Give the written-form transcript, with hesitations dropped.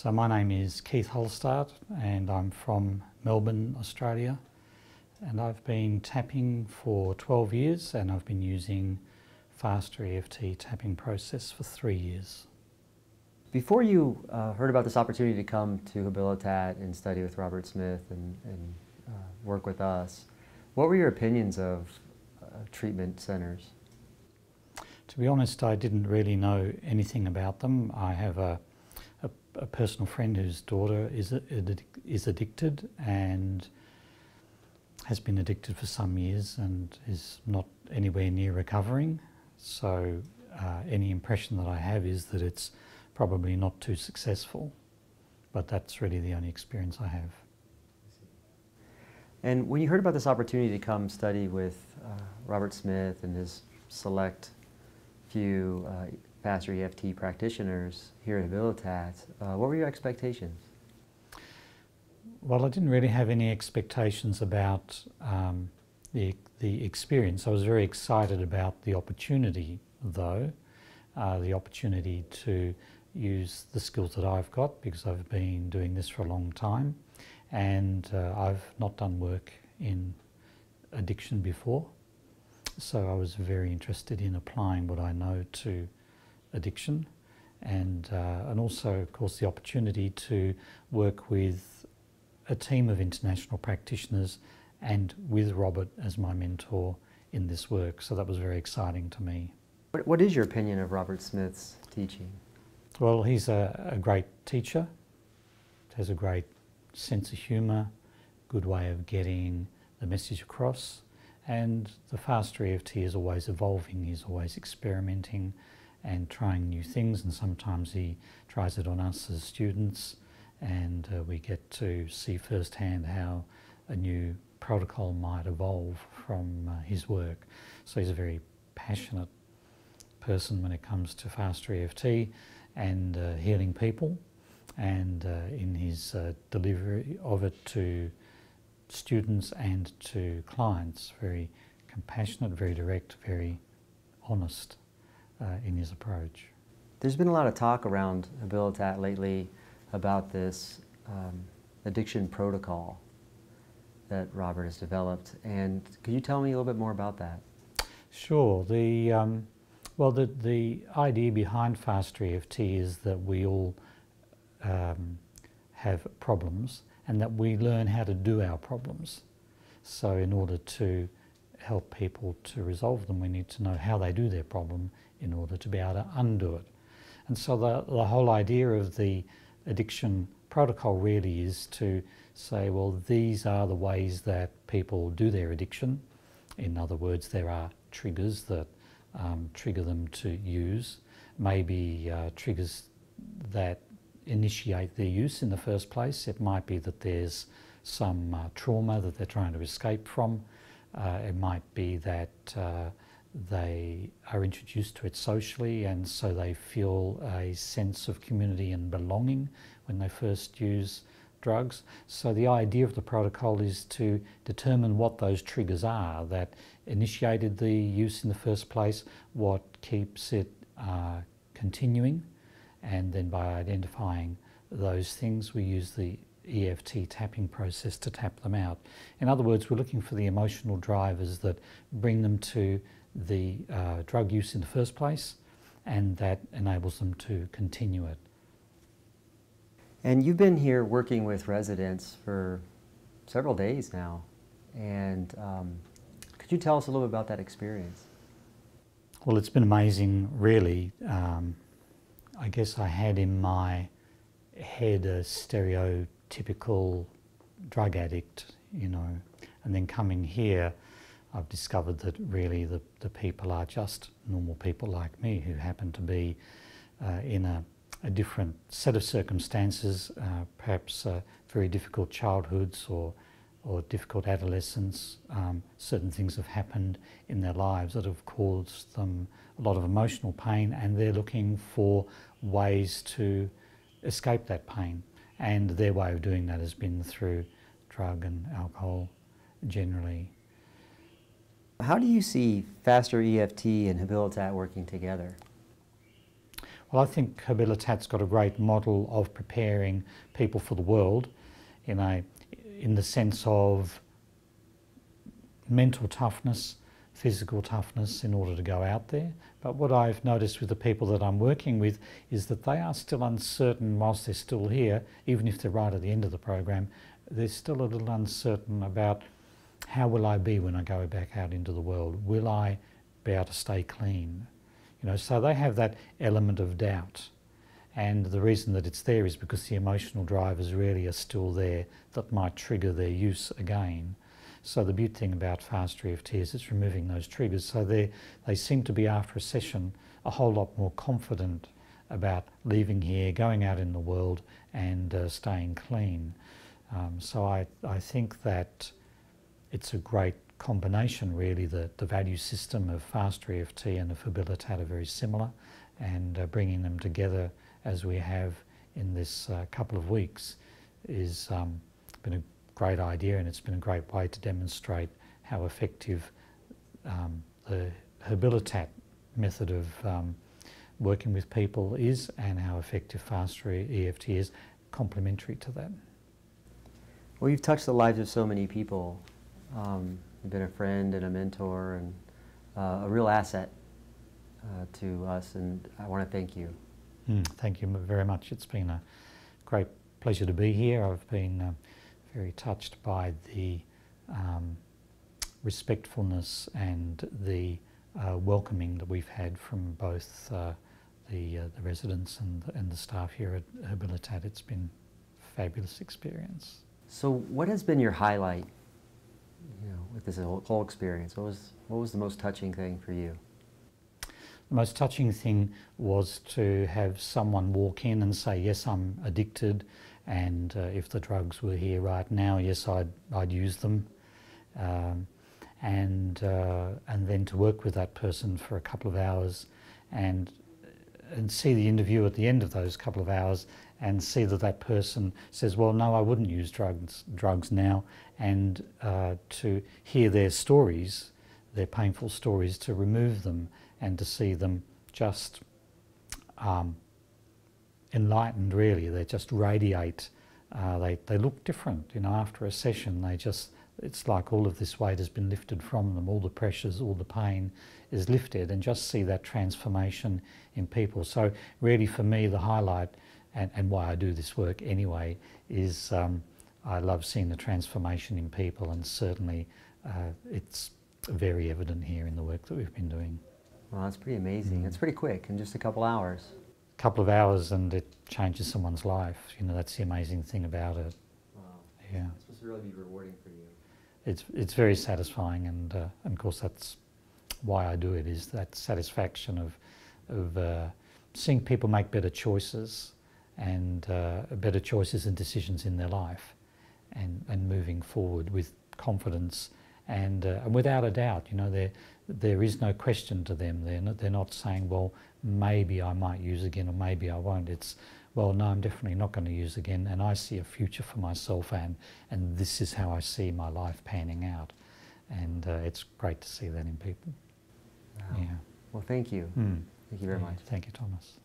So my name is Keith Hulstaert and I'm from Melbourne, Australia. And I've been tapping for 12 years and I've been using Faster EFT tapping process for 3 years. Before you heard about this opportunity to come to Habilitat and study with Robert Smith and work with us, what were your opinions of treatment centers? To be honest, I didn't really know anything about them. I have a personal friend whose daughter is addicted and has been addicted for some years and is not anywhere near recovering. So any impression that I have is that it's probably not too successful, but that's really the only experience I have. And when you heard about this opportunity to come study with Robert Smith and his select few Faster EFT practitioners here at Habilitat, what were your expectations? Well, I didn't really have any expectations about the experience. I was very excited about the opportunity, though, the opportunity to use the skills that I've got because I've been doing this for a long time and I've not done work in addiction before. So I was very interested in applying what I know to addiction and also, of course, the opportunity to work with a team of international practitioners and with Robert as my mentor in this work. So that was very exciting to me. What is your opinion of Robert Smith's teaching? Well, he's a great teacher, has a great sense of humour, good way of getting the message across, and the Faster EFT is always evolving. He's always experimenting and trying new things, and sometimes he tries it on us as students, and we get to see firsthand how a new protocol might evolve from his work. So he's a very passionate person when it comes to Faster EFT and healing people, and in his delivery of it to students and to clients, very compassionate, very direct, very honest in his approach. There's been a lot of talk around Habilitat lately about this addiction protocol that Robert has developed, and could you tell me a little bit more about that? Sure. Well, the idea behind Faster EFT is that we all have problems and that we learn how to do our problems. So in order to help people to resolve them, we need to know how they do their problem in order to be able to undo it. And so the whole idea of the addiction protocol really is to say, well, these are the ways that people do their addiction. In other words, there are triggers that trigger them to use, maybe triggers that initiate their use in the first place. It might be that there's some trauma that they're trying to escape from. It might be that they are introduced to it socially and so they feel a sense of community and belonging when they first use drugs. So the idea of the protocol is to determine what those triggers are that initiated the use in the first place, what keeps it continuing, and then by identifying those things we use the EFT tapping process to tap them out. In other words, we're looking for the emotional drivers that bring them to the drug use in the first place and that enables them to continue it. And you've been here working with residents for several days now, and could you tell us a little bit about that experience? Well, it's been amazing, really. I guess I had in my head a stereotypical drug addict, you know, and then coming here I've discovered that really the people are just normal people like me who happen to be in a different set of circumstances, perhaps very difficult childhoods or difficult adolescence. Certain things have happened in their lives that have caused them a lot of emotional pain, and they're looking for ways to escape that pain. And their way of doing that has been through drug and alcohol generally. How do you see Faster EFT and Habilitat working together? Well, I think Habilitat's got a great model of preparing people for the world in the sense of mental toughness, physical toughness in order to go out there. But what I've noticed with the people that I'm working with is that they are still uncertain whilst they're still here, even if they're right at the end of the program, they're still a little uncertain about how will I be when I go back out into the world? Will I be able to stay clean? So they have that element of doubt. And the reason that it's there is because the emotional drivers really are still there that might trigger their use again. So the beauty thing about Faster EFT is it's removing those triggers. So they seem to be, after a session, a whole lot more confident about leaving here, going out in the world and staying clean. So I think that it's a great combination, really. The value system of Faster EFT and of Habilitat are very similar, and bringing them together as we have in this couple of weeks is been a great idea, and it's been a great way to demonstrate how effective the Habilitat method of working with people is, and how effective Faster EFT is, complementary to that. Well, you've touched the lives of so many people. You've been a friend and a mentor and a real asset to us, and I want to thank you. Thank you very much. It's been a great pleasure to be here. I've been very touched by the respectfulness and the welcoming that we've had from both the residents and the staff here at Habilitat. It's been a fabulous experience. So what has been your highlight, with this whole experience? What was the most touching thing for you? The most touching thing was to have someone walk in and say, yes, I'm addicted, and if the drugs were here right now, yes, I'd use them. And then to work with that person for a couple of hours and see the interview at the end of those couple of hours and see that person says, well, no, I wouldn't use drugs now, and to hear their stories, their painful stories, to remove them and to see them just enlightened, really. They just radiate. They look different, after a session. It's like all of this weight has been lifted from them, all the pressures, all the pain is lifted, and just see that transformation in people. So really, for me, the highlight, and why I do this work anyway, is I love seeing the transformation in people, and certainly it's very evident here in the work that we've been doing. Well, that's pretty amazing. It's pretty quick, in just a couple hours. Couple of hours, and it changes someone's life. That's the amazing thing about it. Wow. Yeah. It's supposed to really be rewarding for you. It's very satisfying, and of course that's why I do it, is that satisfaction of seeing people make better choices and decisions in their life, and moving forward with confidence and without a doubt. There is no question to them. They're not saying, well, maybe I might use again, or maybe I won't. It's, well, no, I'm definitely not going to use again, and I see a future for myself, and this is how I see my life panning out. And it's great to see that in people. Wow. Yeah. Well, thank you. Thank you very much. Thank you, Thomas.